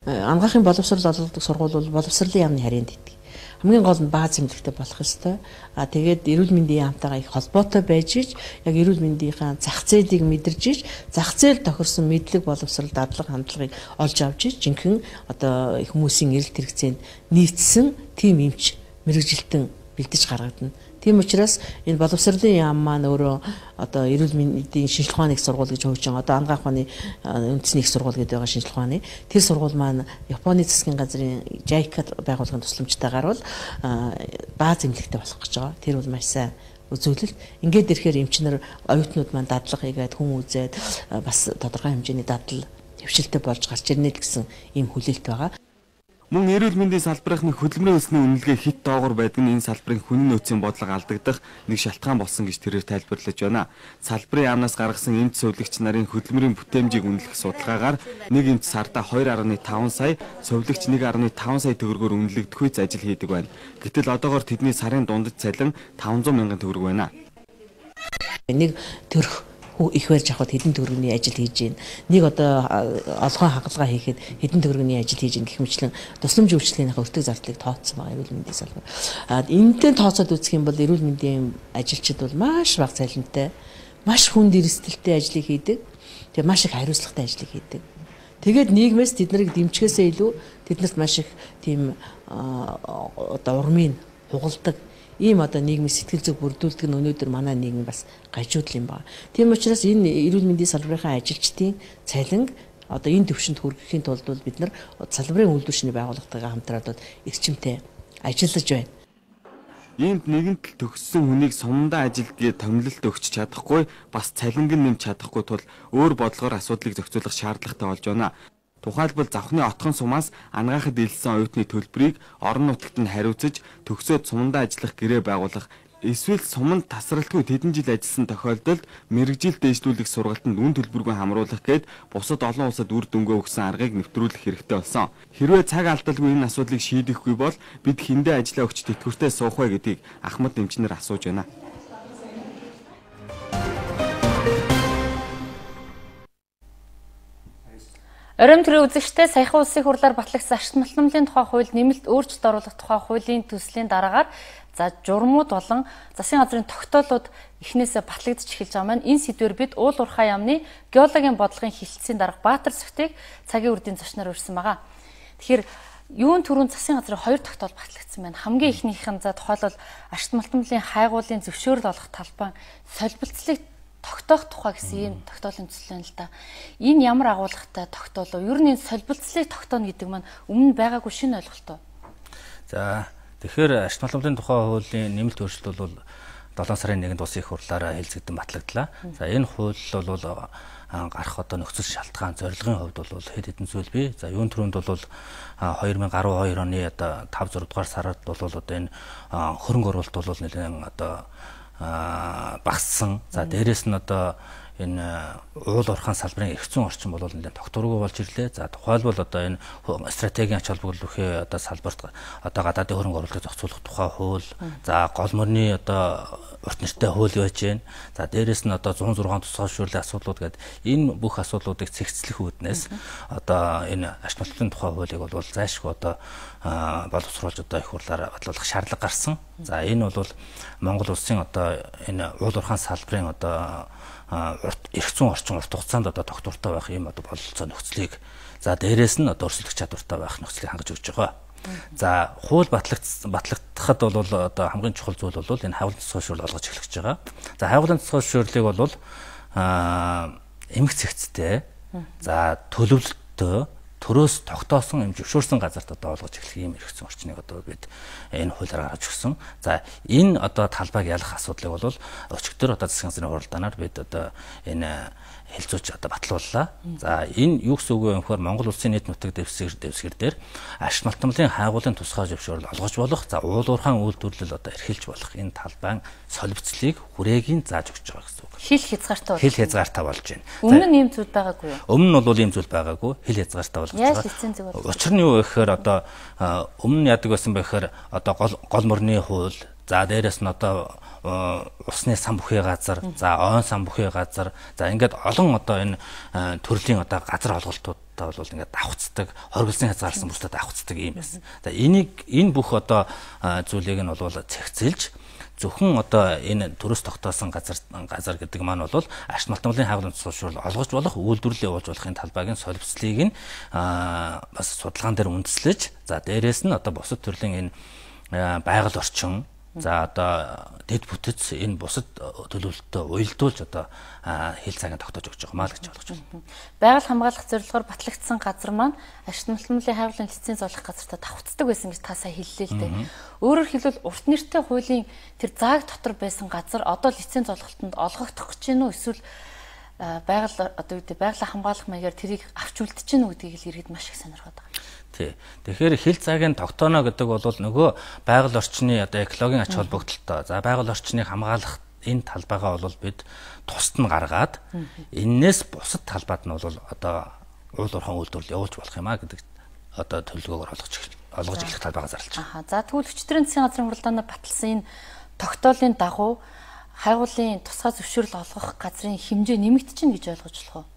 Ангаахын боловсрол олгодог сургууль бол боловсролын яамны харьяанд идэг. Хамгийн гол нь бааз эмнэлэгтэй болох ёстой. Тэгээд эрүүл мэндийн яамтайгаа их холбоотой байж ич яг эрүүл мэндийнхаа зах зээлийг мэдэрж ич зах зээл тохирсон мэдлэг боловсрол дадлага хандлагыг олж авч ич жинхэнэ одоо хүмүүсийн эрэлт хэрэгцээнд нийцсэн тим эмч мэрэгжилтэн бэлдэж гаргадана. Тийм учраас энэ боловсролын яам маань өөрөө одоо эрүүл мэндийн шинжилгээ ухааны их сургууль гэж хөгжиж байгаа. Одоо ангаах ухааны үндэсний их сургууль гэдэг байгаа шинжилгээ ухааны. Тэр сургууль маань Японы засгийн газрын JICA байгууллагын тусламжтайгаар бол бааз эмнэлэгтэй болох гэж байгаа. Тэр бол маш сайн үзүүлэлт. Ингээд ирэхээр эмчнэр оюутнууд маань дадлага хийгээд хүн үзээд бас тодорхой хэмжээний дадал хөвшилтэй болж гарч ирнэ гэсэн ийм хүлээлт байгаа. Мөн эрүүл мэндийн салбарынхны хөдөлмөрийн өсний үнэлгээ хит доогуур байдаг нь энэ салбарын хүний нөөцийн бодлого алдагдах нэг шалтгаан болсон гэж тэрээр тайлбарлаж байна. Салбарын яамнаас гаргасан эмч сувлагч нарын хөдөлмөрийн бүтээмжийг үнэлэх судалгаагаар нэг эмч сарда 2.5 сая, сувлагч 1.5 сая төгрөгөөр үнэлэгдэх үеч ажил хийдэг байна. Гэтэл одоогоор тэдний сарын дундаж цалин 500 мянган төгрөг байна. Нэг төрх их байж хахад хэдэн төгрөгийн ажил хийж гин. Нэг одоо олгон хагалгаа хийхэд хэдэн төгрөгийн ажил хийж гин гэх мэтлэн тусламж үйлчлэгийнхээ өртөг зардлыг тооцсон байгаа эрүүл мэндийн салбар. Энэтэй тооцоод үзэх юм бол эрүүл мэндийн ажилчид бол маш бага цалинтай, маш хүнд эрсдэлтэй ажлыг хийдэг. Тэгээ маш их хариуцлагатай ажлыг хийдэг. Тэгээд нийгмээс тэд нарыг дэмжихээсээ илүү тэднэрт маш их тийм одоо урмын хугалдаг ийм одоо нийгмийн сэтгэл зүг бүрдүүлдэг нь өнөөдөр манай нийгэм бас гажуудл юм байна. Тийм учраас энэ эрүүл мэндийн салбарын ажилчдын цалин одоо энэ төвшөнд хүрэхийн тулд бол бид нар салбарын үйлдвэрчний байгууллагатайгаа хамтраад эрчимтэй ажиллаж байна. Иймд нэгэнт төгссөн хүнийг сумдаа ажилдгээ томилолт өгч чадахгүй, бас цалинг нь нэмж чадахгүй тул өөр бодлогоор асуудлыг зохицуулах шаардлагатай болж байна. Тухайлбал завхны отхон сумаас ангаахад илсэн оюутны төлбөрийг орон нутагт нь хариуцаж төгсөөд сумдаа ажиллах гэрээ байгуулах, эсвэл суманд тасралтгүй тэдэн жил ажилласан тохиолдолд мэрэгжил дэвшлүүлэх сургалтанд үн төлбөргүй хамруулах гээд бусад олон улсад үр дүнгээ өгсөн аргыг нэвтрүүлэх хэрэгтэй болсон. Хэрвээ цаг алдалгүй энэ асуудлыг шийдэхгүй бол бид хэндээ ажиллаа өгч тэтгэвртэй суух вэ гэдгийг Ахмад эмчнэр асууж байна. Оройн төрийн үзэгчтэй саяхан улсын хурлаар батлагдсан ашигт малтмалын тухай хууль нэмэлт өөрчлөлт оруулах тухай хуулийн төслийн дараагаар журмууд болон засгийн газрын тогтоолууд эхнээсээ батлагдж эхэлж байгаа маань энэ сэдвээр бид уул уурхай яамны геологийн бодлогын хилцээний дарга Баатар Сүхтийг цагийн үрдийн зочноор урьсан байгаа. Тэгэхээр юун түрүүн засгийн газрын 2 тогтоол батлагдсан байна. Хамгийн ихнийх нь тухайлбал ашигт малтмалын хайгуулын зөвшөөрөл олох талбай солилцлыг тогтоох тухай гэсэн ийм тогтоолын төсөл байна л да. Энэ ямар агуулгатай тогтоол вэ? Ер нь энэ солилцлыг тогтооно гэдэг маань өмнө байгаагүй шинэ ойлголт уу? За тэгэхээр ашигт малтмалын тухай хуулийн нэмэлт өөрчлөлт бол 7 сарын 1-нд улсын их хурлаараа хэлцэгдэн батлагдлаа. За энэ хууль бол гарах одоо нөхцөл шалтгаан зорилгын хувьд бол хэд хэдэн зүйл бий. За юун түрүүнд бол 2012 оны одоо 5 6 дугаар сард бол одоо энэ хөрөнгө оруулалт бол нэлээд одоо багассан. За дээрэс нь одоо энэ уул уурхайн салбарын эрх зүйн орчин бол нэлээд тогтворгүй болж ирлээ. За тухайлбал одоо энэ стратегийн ач холбогдолтой одоо салбарт одоо гадаадын хөрөнгө оруулалтыг зохицуулах тухай хууль, за гол мөрний одоо урт нэртэй хууль байж байна. За дээрэс нь одоо 106 тусгай зөвшөөрлийн асуудлууд гэдэг энэ бүх асуудлуудыг цэгцлэх үүднээс одоо энэ ашигт малтмалын тухай хуулийг бол зайлшгүй одоо боловсруулж одоо их хурлаар батлуулах шаардлага гарсан. За энэ бол Монгол улсын одоо энэ уул уурхайн салбарын одоо эрх зүйн орчин урт хугацаанд одоо тогтвортой байх юм одоо бололцоо нөхцөлийг за дээрэс нь одоо өрсөлдөх чадвартай байх нөхцөлийг хангаж өгч байгаа. За хууль батлагдахад бол одоо хамгийн чухал зүйл бол энэ хайгуулын цэцгэн шүүрэл олгож эхлэж байгаа. За хайгуулын цэцгэн шүүрлийг бол эмх цэгцтэй за төлөвлөлтөө төрөөс тогтоосон юм зөвшөөрсөн газарт одоо олгож эхлэх юм эрх зүйн орчныг одоо бид энэ хуулиар гаргаж өгсөн. За энэ одоо талбайг ялах асуудлыг бол өчигдөр одоо засгийн газрын хуралдаанаар бид одоо энэ хэлцүүч одоо батлууллаа. За энэ юу гэсэн үг вэ гэхээр Монгол улсын нийт нутаг дэвсгэр дээр ашигт малтмалын хайгуулын тусгай зөвшөөрөл олгож болох, за уул уурхайн үйлдвэрлэл одоо эрхэлж болох энэ талбайн солилцлыг хүрээгийн зааж өгч байгаа гэсэн үг. Хил хязгаартай хил хязгаартай болж байна. Өмнө нь ийм зүйл байгаагүй юу? Өмнө нь бол ийм зүйл байгаагүй, хил хязгаартай болж байгаа. Яаж лицензийг бол? Учир нь юу гэхээр одоо өмнө нь яадаг байсан бэ гэхээр одоо гол мөрний хууль, за дээрэс нь одоо усны сан бүхий газар, за ойн сан бүхий газар, за ингээд олон одоо энэ төрлийн одоо газар олголтуудтай бол ингээд давхцдаг, хоригдсан хязгаарласан бүсдад давхцдаг юм байсан. За энэ бүх одоо зүйлийг нь бол цэгцэлж зөвхөн одоо энэ төрөөс тогтоосон газар гэдэг маань бол ашигт малтмалын хайгуулын цэцгэн шүүрэл олгож болох, үйлдвэрлэлээ явуулж болохын талбайгийн солилцлыг нь бас судалгаан дээр үндэслэж, за дээрэс нь одоо бусад төрлийн энэ байгаль орчин, за одоо дэд бүтэц энэ бусад төлөвлөлтөд уялдуулж одоо хил цагаа тогтоож өгч байгаа маа л гэж ойлгож байна. Байгаль хамгаалах зорилгоор батлагдсан газар маань ашигт малтмалын хайгуулын лиценз олох газартаа давхцдаг байсан гэж та сая хэллээ л дээ. Өөрөөр хэлбэл урт нэртэй хуулийн тэр зааг дотор байсан газар одоо лиценз олголтод олгогдох гэж байна уу, эсвэл байгаль одоо байгаль хамгаалах маягаар тэрийг авч үлдэж гэнэ үү гэдгийг л иргэд маш их сонирхоод байгаа. Тий. Тэгэхээр хил цагийн тогтооно гэдэг бол нөгөө байгаль орчны одоо экологийн ач холбогдолтой. За байгаль орчныг хамгаалах энэ талбайгаа бол бид тусад нь гаргаад энээс бусад талбайд нь бол одоо уул уурхайн үйлдвэрлэл явуулж болох юм а гэдэг одоо төлөвлөгөөр олгож эхлэх талбайгаа зарлж байгаа. За тэгвэл хүчтэй засгийн газрын хуралдаанд баталсан энэ тогтоолын дагуу хайгуулын тусгай зөвшөөрөл олгох газрын хэмжээ нэмэгдэж байна гэж ойлгож болох уу?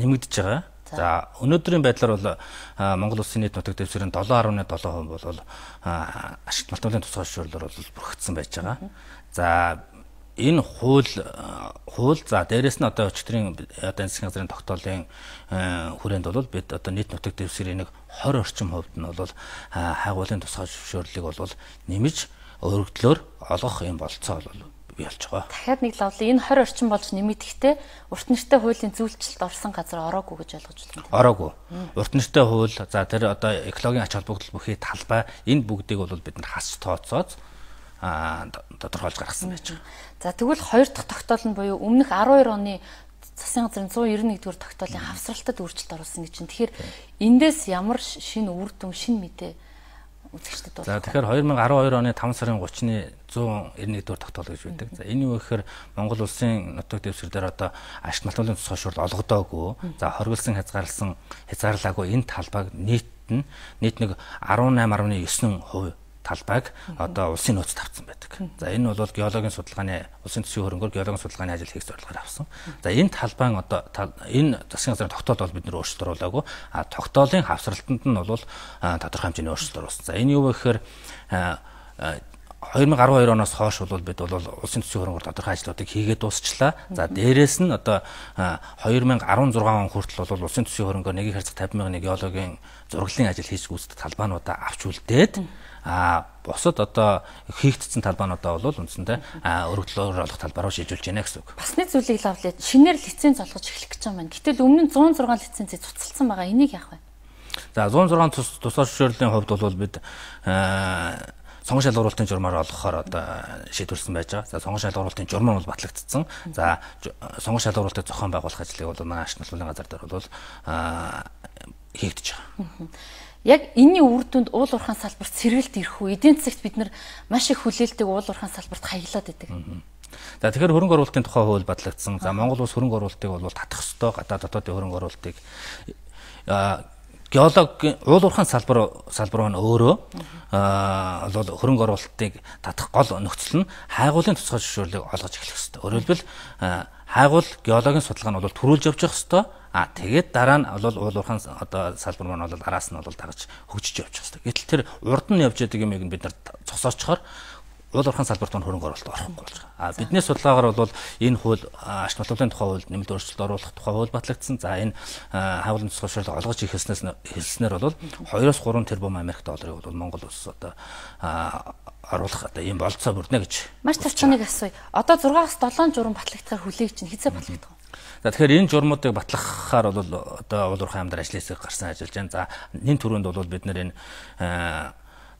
Нэмэгдэж байгаа. За өнөөдрийн байдлаар бол Монгол Улсын нийт нутаг дэвсгэрийн 7.7% бол ашигт малтмалын тусгай зөвшөөрлөөр бол бүрхэгдсэн байж байгаа. За энэ хууль за дээрэс нь одоо өчигдрийн одоо засгийн газрын тогтоолын хүрээнд бол бид одоо нийт нутаг дэвсгэрийн 20 орчим хувьд нь бол хайгуулын тусгай зөвшөөрлийг бол нэмж өргөдлөөр олгох юм болцоо бол бий болж байгаа. Дахиад нэг лавлын энэ 20 орчим болж нэмэгдэхдээ урт нэртэй хуулийн зүйлчлэлд орсон газар ороогүй гэж ойлгож байна. Ороогүй. Урт нэртэй хууль за тэр одоо экологийн ач холбогдол бүхий талбай энэ бүгдийг бол бид нар хасч тооцоод тодорхойлж гаргасан байж байгаа. За тэгвэл хоёр дахь тогтоол нь буюу өмнөх 12 оны засгийн газрын 191-р тогтоолын хавсралтад өөрчлөлт оруулсан гэж байна. Тэгэхээр эндээс ямар шинэ үр дүн, шинэ мэдээ үзэгчдэд бол. За тэгэхээр 2012 оны 5 сарын 30-ны 191-р тогтоол гэж байдаг. За энэ юу гэхээр Монгол Улсын нутаг дэвсгэр дээр одоо ашигт малтмалын тусгай зөвшөөрөл олгодоогүй. За хоригдсан хязгаарлаагүй энэ талбайг нийт нэг 18.9% талбайг одоо улсын нөөцөд авсан байдаг. За энэ бол геологийн судалгааны улсын төсвийн хөрөнгөөр геологийн судалгааны ажил хийх зорилгоор авсан. За энэ талбайн одоо энэ засгийн газрын тогтоол бол бид нэр өөрчлөлт оруулаагүй. Тогтоолын хавсралтанд нь бол тодорхой хэмжээний өөрчлөлт оруулсан. За энэ юу вэ гэхээр 2012 оноос хойш бол бид бол улсын төсвийн хөрөнгөөр тодорхой ажлуудыг хийгээд дуусчлаа. За дээрэс нь одоо 2016 он хүртэл бол улсын төсвийн хөрөнгөөр 1/50,000 геологийн зураглалын ажил хийж гүйцэтгэх талбайнуудаа авч үлдээд босод одоо хийгдсэн талбайнуудаа бол үндсэндээ өргөдлөөр олох талбай руу шийдүүлж байна гэсэн үг. Бас нэг зүйлийг лавлаа. Шинээр лиценз олгож эхлэх гэж байгаа юм байна. Гэтэл өмнө нь 106 лицензийг цуцалсан байгаа. Энийг яах вэ? За 106 тусгай зөвшөөрлийн хувьд бол бид сонгон шалгуулалтын журмаар олгохоор одоо шийдвэрлсэн байж байгаа. За сонгон шалгуулалтын журам нь бол батлагдсан. За сонгон шалгуулалтыг зохион байгуулах ажлыг бол манай ашигт малтмалын газар дээр бол хийгдэж байгаа. Яг энэний үр дүнд уул уурхайн салбарт сэргэлт ирэх үү? Эдийн засагт бид нар маш их хүлээлтийг уул уурхайн салбарт хаяглаад байдаг. За тэгэхээр хөрөнгө оруулалтын тухай хууль батлагдсан. За Монгол улс хөрөнгө оруулалтыг бол татах ёстой. Гадаад дотоодын хөрөнгө оруулалтыг геологийн уул уурхайн салбар нь өөрөө бол хөрөнгө оруулалтыг татах гол нөхцөл нь хайгуулын тусгай зөвшөөрлийг олгож эхлэх ёстой. Өөрөөр хэлбэл хайгуул геологийн судалгаа нь бол төрүүлж явж явах ёстой. Тэгээд дараа нь бол уул уурхайн одоо салбар маань бол араас нь бол дагаж хөгжиж явж байгаа. Гэтэл тэр урд нь явж байгаа юмыг бид нар зогсоочхоор уул уурхайн салбарт хөрөнгө оруулалт орохгүй болж байгаа. Бидний судалгаагаар бол энэ хууль ашигт малтмалын тухай хуульд нэмэлт өөрчлөлт оруулах тухай хууль батлагдсан. За энэ хайгуулын тусгай зөвшөөрлөг олгож эхэлснээр бол 2-3 тэрбум Америк долларыг бол Монгол улс одоо оруулах одоо ийм болцоо бүрднэ гэж. Маш тавчныг асууя. Одоо 6-7 журам батлагдахаар хүлээгч нь хэзээ батлагдах вэ? За тэгэхээр энэ журмуудыг батлахаар бол одоо уул уурхайн амьдар ажлын хэсэг гарсан ажиллаж байна. За нэн түрүүнд бол бид нэр энэ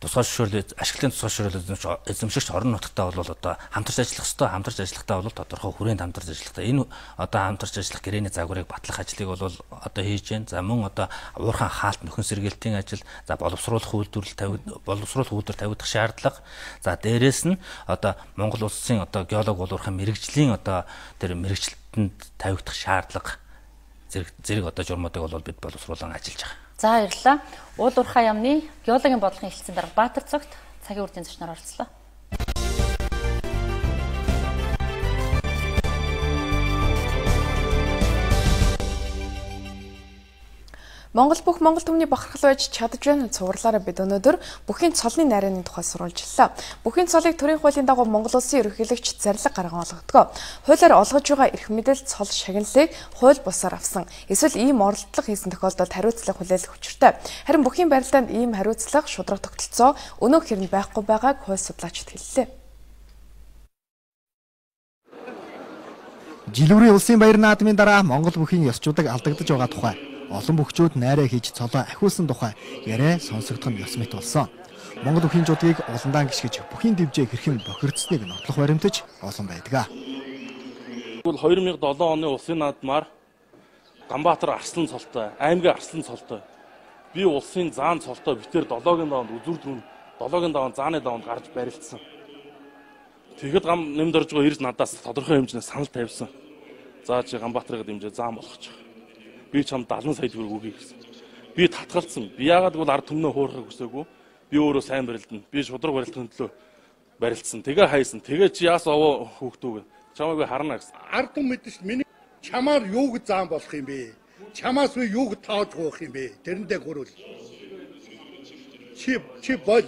тусгай зөвшөөрлөд ашиглалтын тусгай зөвшөөрлөд эзэмшигч орон нутгатаа бол одоо хамтарч ажиллах ёстой. Хамтарч ажиллахдаа бол тодорхой хүрээнд хамтарч ажиллахдаа энэ одоо хамтарч ажиллах гэрээний загварыг батлах ажлыг бол одоо хийж байна. За мөн одоо уурхайн хаалт нөхөн сэргээлтийн ажил, за боловсруулах үйлдвэр тавигдах шаардлага. За дээрэс нь одоо Монгол улсын одоо геолог уурхайн мэрэгжлийн одоо тэр мэрэгчлэлтэнд тавигдах шаардлага зэрэг одоо журмуудыг бол бид боловсруулан ажиллаж байгаа. За баярлалаа. Уул уурхай яамны геологийн бодлогын хэлтсийн дарга Баатар цогт цагийн үрдийн зочноор оролцлоо. Монгол бүх Монгол түмний бахархал байж чадж байна цувралаараа бид өнөөдөр бүхийн цолны найрны тухай сурвалжлаа. Бүхийн цолыг төрийн хуулийн дагуу Монгол улсын ерөнхийлөгч зарлиг гарган олгодог. Хуулиар олгож байгаа эрх мэдэл цол шагналыг хууль бусаар авсан. Эсвэл ийм оролдлого хийсэн тохиолдолд хариуцлага хүлээлгэх учиртай. Харин бүхийн барилдаанд ийм хариуцлага шударга тогтолцоо өнөөх хэрэг байхгүй байгааг хууль судлаачид хэллээ. Жилүүрийн улсын баяр наадмын дараа Монгол бүхийн ёсчуудаг алдагдаж байгаа тухай олон бүхчүүд найраа хийж цолоо ахиулсан тухай яриа сонсогдох нь ёс мэт болсон. Монгол бүхийн жуудгийг уландаа гიშгэж бүхийн дэвжээ хэрхэн бохирдсныг нотлох баримтаж олон байдаг. Тэгвэл 2007 оны улсын наадмаар Ганбаатар Арслан цолтой, аймгийн Арслан цолтой би улсын заан цолтой битээр 7-гийн даванд үзүр дүрэн 7-гийн даван зааны даванд гарч барилцсан. Тэгэхэд гам нэмд орж байгаа эрс надаас тодорхой хэмжээний санал тавьсан. За чи Ганбаатарыг дэмжээ заан болгочих. Би чам 70 сая төгрөг өгье гэсэн. Би татгалцсан. Би яагаад гэвэл ард түмнээ хуурахыг хүсээгүй. Би өөрөө сайн барилдана. Би шудраг барилдын төлөө барилцсан. Тэгээ хайсан. Тэгээ чи яас овоо хөөхтүүг. Чамайг харна гэсэн. Ард түм мэдэж миний чамаар юуг заан болох юм бэ? Чамаас би юуг тааж гоох юм бэ? Тэрэндээ гөрөөл. Чи бол.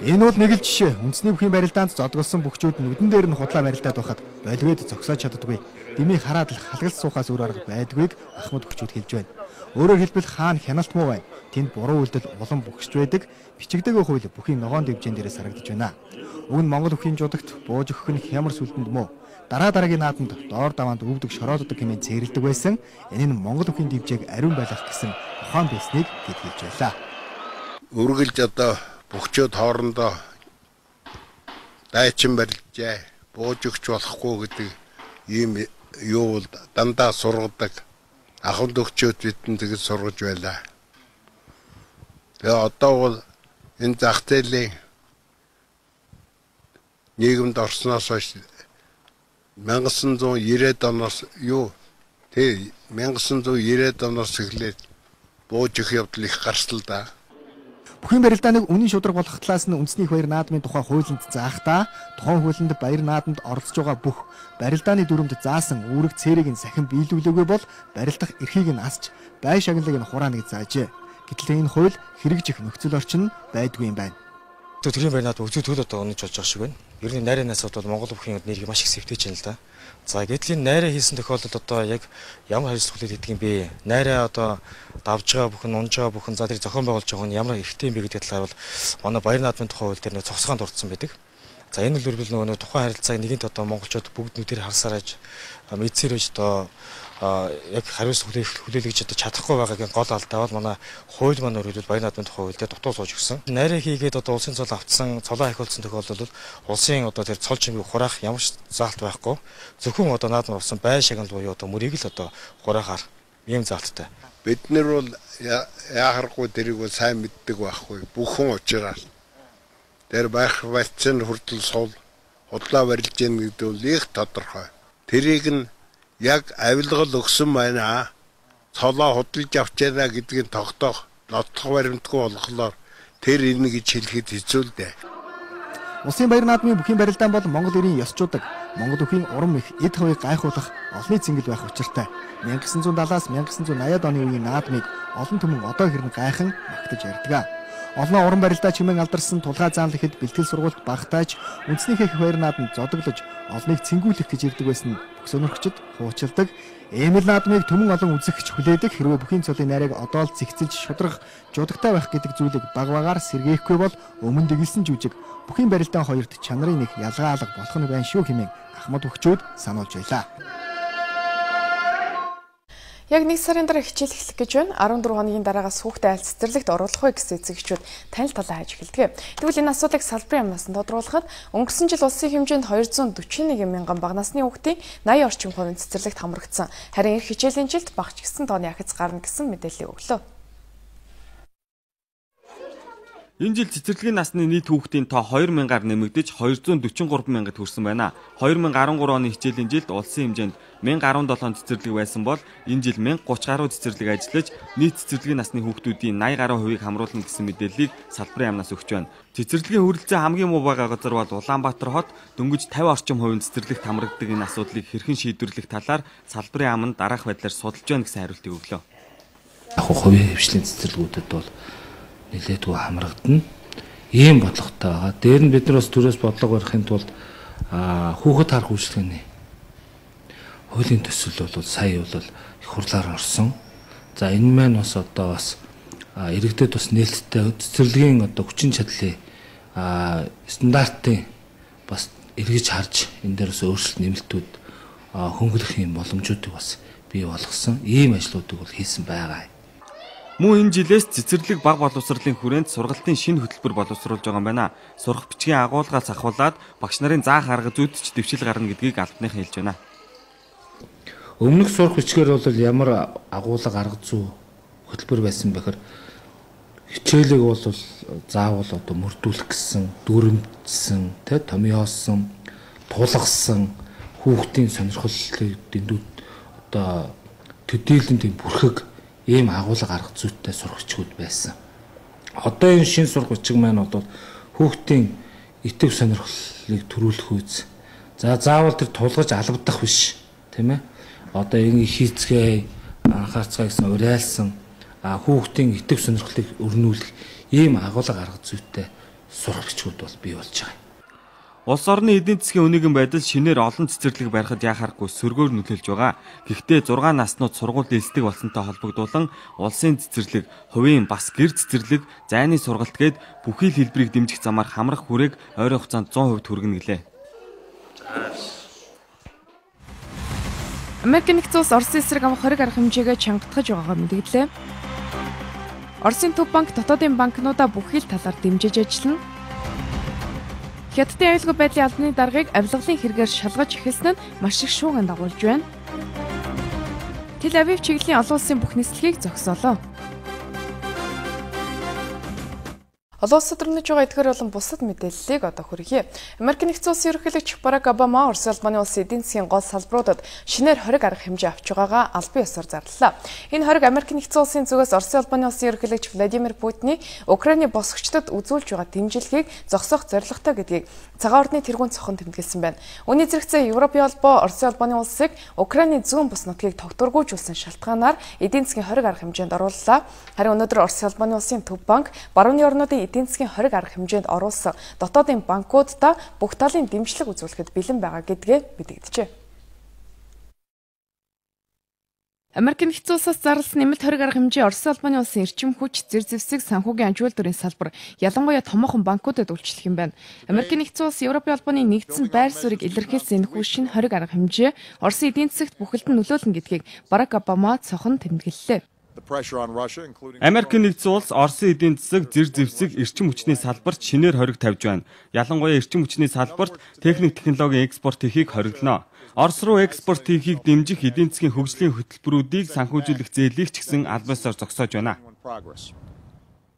Энэ бол нэг л жишээ. Үндэсний бүхий барилдаанд зодголсон бүхчүүд нүдэн дээр нь худлаа барилдаад байхад боловед зогсоож чаддаггүй. Дэмий хараад л халгалт суухаас өөр арга байдгүйг Ахмад бүхчүүд хэлж байна. Өөрөөр хэлбэл хаана хяналт муу бай. Тэнд буруу үйлдэл улам бүхэж байдаг. Бичигдээг хууль бүхий ногоон дэвжэн дээрээс харагдаж байна. Уг нь Монгол бүхийн жудагт бууж өгөх нь хямар сүлдэнд муу. Дараагийн нааданд доор даваанд өвдөг шорооддог хэмээн цэрлдэг байсан. Энэ нь Монгол бүхийн дэвжээг ариун байлгах гэсэн ухаан байсныг хэлж байлаа. Үргэлж одоо бүхчүүд хоорондоо дайчин барилжээ. Бууж өгч болохгүй гэдэг ийм юу бол дандаа сургадаг. Ахмад бүхчүүд бидэнд тэгж сургаж байлаа. Тэгээ одоо бол энэ зах зээлийн нийгэмд орсноос хойш 1990-ад оноос 1990-ад оноос эхлээд бууж өгөх явдал их гарсан л да. Бүхий барилдааныг үнэн шударга болгох талаас нь үндэсний баяр наадмын тухай хуулинд заахтаа тухайн хуулинд баяр наадамд оролцож байгаа бүх барилдааны дүрмд заасан үүрэг цэрэг нь сахин биелүүлээгүй бол барилдах эрхийг нь асч бай шагналыг нь хураана гэж заажээ. Гэтэл энэ хууль хэрэгжих нөхцөл орчин байдгүй юм байна. Төрийн баяр наадам үзүү төл одоо өнөж болж байгаа шиг байна. Ер нь найрын асуудал бол Монгол бүхийн нэрийг маш их сэвтэж байна л да. За гэтэл энэ найраа хийсэн тохиолдолд одоо яг ямар хариуцлага хүлээх гэдэг юм бэ? Найраа одоо давж байгаа бүхэн, унж байгаа бүхэн, за тэр зохион байгуулж байгаа нь ямар ихтэй юм бэ гэдэг талаар бол манай баяр наадмын тухай хууль дээр нэг цогцгоонд дурдсан байдаг. За энэ л үргэлж нөгөө тухайн харилцааг нэгэнт одоо монголчууд бүгд нүдээр харсараж мэдсэрэж одоо яг хариуцлага хүлээлгэж одоо чадахгүй байгаагийн гол алдаа бол манай хууль маань өөрөлд баяр наадмын тухай хууль дээр дутуу сууж өгсөн. Найраа хийгээд одоо улсын цол автсан, цолоо ахиулсан тохиолдолд улсын одоо тэр цол чимгийг хураах ямар ч заалт байхгүй. Зөвхөн одоо наадмаар болсон бай шагнал буюу одоо мөрийг л одоо хураахаар ийм заалттай. Бид нар бол яахаргүй тэрийг бол сайн мэддэг байхгүй. Бүхэн уучраа. Тэр байх вакцин хүртэл суул худлаа барилж яах гэдэг нь их тодорхой. Тэрийг нь яг авилгал өгсөн байна. Цолоо худалж авч яана гэдгийг тогтоох нотлох баримтгүй болохоор тэр энэ гэж хэлэхэд хэцүү л дээ. Улсын баяр наадмын бүхий барилдаан бол Монгол эрийн ёсчуудаг, Монгол бүхийн уран их эд хавийг гайхуулах олонний цэнгэл байх учиртай. 1970-аас 1980-ад оны үеийн наадмыг олон түмэн одоо хэрнэ гайхан магтаж ярьдаг. Олон уран барилдаа чимээн алдарсан тулгай заанал ихэд бэлтгэл сургалт багтааж үндэснийхээ их баяр наадамд зодоглож олныг цэнгүүлэх гэж ирдэг байсан сонирхчид хуучилдаг. Эмэл наадмыг түмэн олон үзэгч хүлээдэг. Хэрвээ бүхийн цолын найрыг одоо л зэгцэлж шудрах жудагтай байх гэдэг зүйлийг багваагаар сэргээхгүй бол өмнө дэглэсэн жүжиг бүхийн барилдаан хоёрт чанарын нэг ялгаа алга болох нь байна шүү хэмээн Ахмад бүхчүүд сануулж байлаа. Яг 1 сарын дараа хичээл эхлэх гэж байна. 14 хоногийн дараагаас хүүхдээ аль цэцэрлэгт оруулах вэ гэсэн эцэгчүүд танил талаа хайж эхэлдэг. Тэгвэл энэ асуудлыг салбарын яамнаас нь тодруулахад өнгөрсөн жил улсын хэмжээнд 241 мянган бага насны хүүхдийн 80 орчим хувийн цэцэрлэгт хамрагдсан. Харин эх хичээлийн жилд багч гисэн тооны ахиц гарна гэсэн мэдээлэл өглөө. Энэ жил цэцэрлэгийн насны нийт хүүхдийн тоо 2000-аар нэмэгдэж 243 мянгад хүрсэн байна. 2013 оны хичээлийн жилд улсын хэмжээнд 1017 цэцэрлэг байсан бол энэ жил 1030 гаруй цэцэрлэг ажиллаж нийт цэцэрлэгийн насны хүүхдүүдийн 80 гаруй хувийг хамруулна гэсэн мэдээллийг салбарын яамнаас өгч байна. Цэцэрлэгийн хүрэлцээ хамгийн муу байгаа газар бол Улаанбаатар хот дөнгөж 50 орчим хувийн цэцэрлэгт хамрагддаг энэ асуудлыг хэрхэн шийдвэрлэх талаар салбарын яамнд дараах байдлаар судалж байна гэсэн хариултыг өглөө. Яг хувийн хвшлийн цэцэрлэгүүдэд бол нэлээдгүй хамрагдана. Ийм бодлоготой байгаа. Дээр нь бид нар бас төрөөс бодлого барихын тулд хүүхэд харах үйлчилгээний хуулийн төсөл бол сая бол их хурлаар орсон. За энэ маань бас одоо бас иргэдэд бас нээлттэй цэцэрлэгийн одоо хүчин чадлын стандартын бас эргэж харж энэ дээрээс өөрчлөлт нэмэлтүүд хөнгөлөх юм боломжуудыг бас бий болгосон. Ийм ажлуудыг бол хийсэн байгаа. Мөн энэ жилээс цэцэрлэг баг боловсролын хүрээнд сургалтын шинэ хөтөлбөр боловсруулж байгаа юм байна. Сурах бичгийн агуулгаас ахуулаад багш нарын заах арга зүйд ч дэвшил гарна гэдгийг албаныхан хэлж байна. Өмнөх сурах бичгээр бол ямар агуулга арга зүй хөтөлбөр байсан бэхэр хичээлийг бол заавал одоо мөрдүүлэх гэсэн, дүрмжсэн, томьёосон, тулгасан хүүхдийн сонирхлыг дэндүүд одоо төдийлөн тийм бүрхэг ийм агуулга арга зүйтэй сурагчид байсан. Одоо энэ шин сургагчид маань одоо хүүхдийн итэв сонирхлыг төрүүлэх үз. За заавал тэр тулгаж албадах биш, тийм ээ. Одоо энэ хийцгээ анхаарцгаа гэсэн уриалсан хүүхдийн итэв сонирхлыг өрнүүлэх ийм агуулга арга зүйтэй сурагчид бол бий болж байгаа. Улс орны эдийн засгийн үнийн байдал шинээр олон цэцэрлэг барихад яхааргүй сөргөөр нөлөөлж байгаа. Гэхдээ 6 наснууд сургууль элсдэг болсонтой холбогдуулан улсын цэцэрлэг, хувийн бас гэр цэцэрлэг, зайны сургалт гээд бүхий л хэлбэрийг дэмжих замаар хамрах хүрээг ойрын хугацаанд 100% хүргэнэ гэлээ. Америк нэгдсэн улс Оросын эсрэг амх хориг арга хэмжээгээ чангатгаж байгаагаа мэдгдлээ. Оросын төв банк дотоодын банкнуудаа бүхий л талаар дэмжиж ажиллана. Хятадын аюулгүй байдлын албаны даргыг авилгалын хэрэгээр шалгаж эхэлсэн нь маш их шуугиан дагуулж байна. Тель Авив чиглэлийн олон улсын бүх нислэгийг зогсоолоо. Олон улсад өрнөж байгаа эдгээр болон бусад мэдээллийг одоо хүргье. Америк нэгдсэн улсын ерөнхийлөгч Барак Обама Орос улбаны улсын эдийн засгийн гол салбаруудад шинээр хориг арга хэмжээ авч байгаагаа албан ёсоор зарлалаа. Энэ хориг Америк нэгдсэн улсын зүгээс Орос улбаны улсын ерөнхийлөгч Владимир Путиний Украины босгочдод үзүүлж байгаа дэмжлэгийг зогсоох зорилготой гэдгийг цагаан ордны тэргуун цохон тэмдэглэсэн байна. Үүний зэрэгцээ Европын холбоо Орос улбаны улсыг Украины зүүн бүс нутгийг тогтворгүйжүүлсэн шалтгаанаар эдийн засгийн хориг арга хэмжээнд орууллаа. Харин өнөөдөр Орос улбаны улсын төв банк барууны орнуудын эдийн засгийн хориг арга хэмжээнд оруулсан дотоодын банкудаа бүх талын дэмжлэг үзүүлэхэд бэлэн байгаа гэдгээ мэдэгджээ. Америк нэгдсэн улсаас зарласан нэмэлт хориг арга хэмжээ Орос улбаны улсын эрчим хүч, зэр зэвсэг, санхүүгийн ажуул дүрийн салбар ялангуяа томоохон банкудад үйлчлэх юм байна. Америк нэгдсэн улс Европын холбооны нэгдсэн байр суурийг илэрхийлсэн энэхүү шинэ хориг арга хэмжээ Оросын эдийн засагт бүхэлдэн нөлөөлнө гэдгийг Барак Обама цохон тэмдэглэлээ. Америк нэгдсэн улс Оросын эдийн засаг, зэр зэвсэг, эрчим хүчний салбарт шинээр хориг тавьж байна. Ялангуяа эрчим хүчний салбарт техник технологийн экспорт хийхийг хориглоно. Орос руу экспорт хийхийг дэмжих эдийн засгийн хөгжлийн хөтөлбөрүүдийг санхүүжүүлэх зээлийг ч гэсэн албан ёсоор зогсоож байна.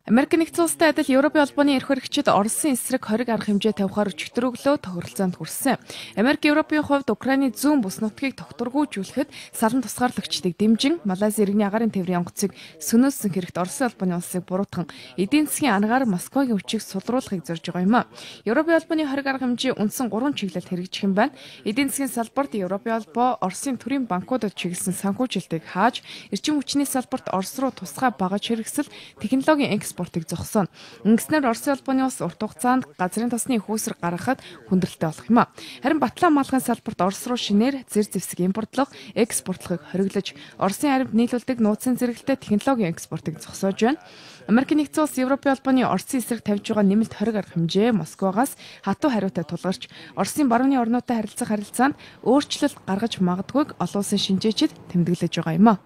Америк нэгдсэн улстай адил Европын холбооны эрх баригчид Оросын эсрэг хориг арга хэмжээ тавихаар өчигдрөглөө тохиролцоонд хүрсэн. Америк Европын хувьд Украины зүүн бүс нутгийг тогтворгүйжүүлэхэд салан тусгаарлагчдыг дэмжин Малайз иргэний агаарын тээврийн онгоцыг сөнөөсөн хэрэгт Оросын холбооны улсыг буруутган эдийн засгийн ангаар Москвагийн хүчийг сулруулахыг зорж байгаа юм а. Европын холбооны хориг арга хэмжээ үндсэн 3 чиглэлд хэрэгжих юм байна. Эдийн засгийн салбарт Европын холбоо Оросын төрийн банкудад чиглэсэн санхүүжилтийг хааж, эрчим хүчний салбарт Орос руу тусгай багаж хэрэгсэл, технологийн экспортыг зогсооно. Ингэснээр Оросын холбооны улс урт хугацаанд газрын тосны их үүсвэр гаргахад хүндрэлтэй болох юм а. Харин батлан малгайн салбарт Орос руу шинээр зэр зэвсэг импортлох, экспортлохыг хориглож, Оросын харимт нийлүүлдэг нууцын зэрэгэлтэй технологийн экспортыг зогсоож байна. Америк нэгдсэн улс Европын холбооны Оросын эсрэг тавьж байгаа нэмэлт хориг арга хэмжээ Москвагаас хатуу хариутай тулгарч, Оросын барууны орнуудтай харилцах харилцаанд өөрчлөлт гаргаж магадгүйг олон улсын шинжээчид тэмдэглэж байгаа юм а.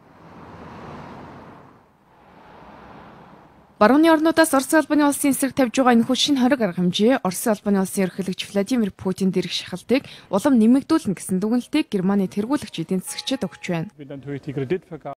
Барууны орнуудаас Оросын холбооны улсын эсрэг тавьж байгаа энэхүү шинэ хориг арга хэмжээ Оросын холбооны улсын ерөнхийлөгч Владимир Путин дэрэх шахалтыг улам нэмэгдүүлнэ гэсэн дүгнэлтийг Германы тэргүүлэгч эдийн засагчид өгч байна.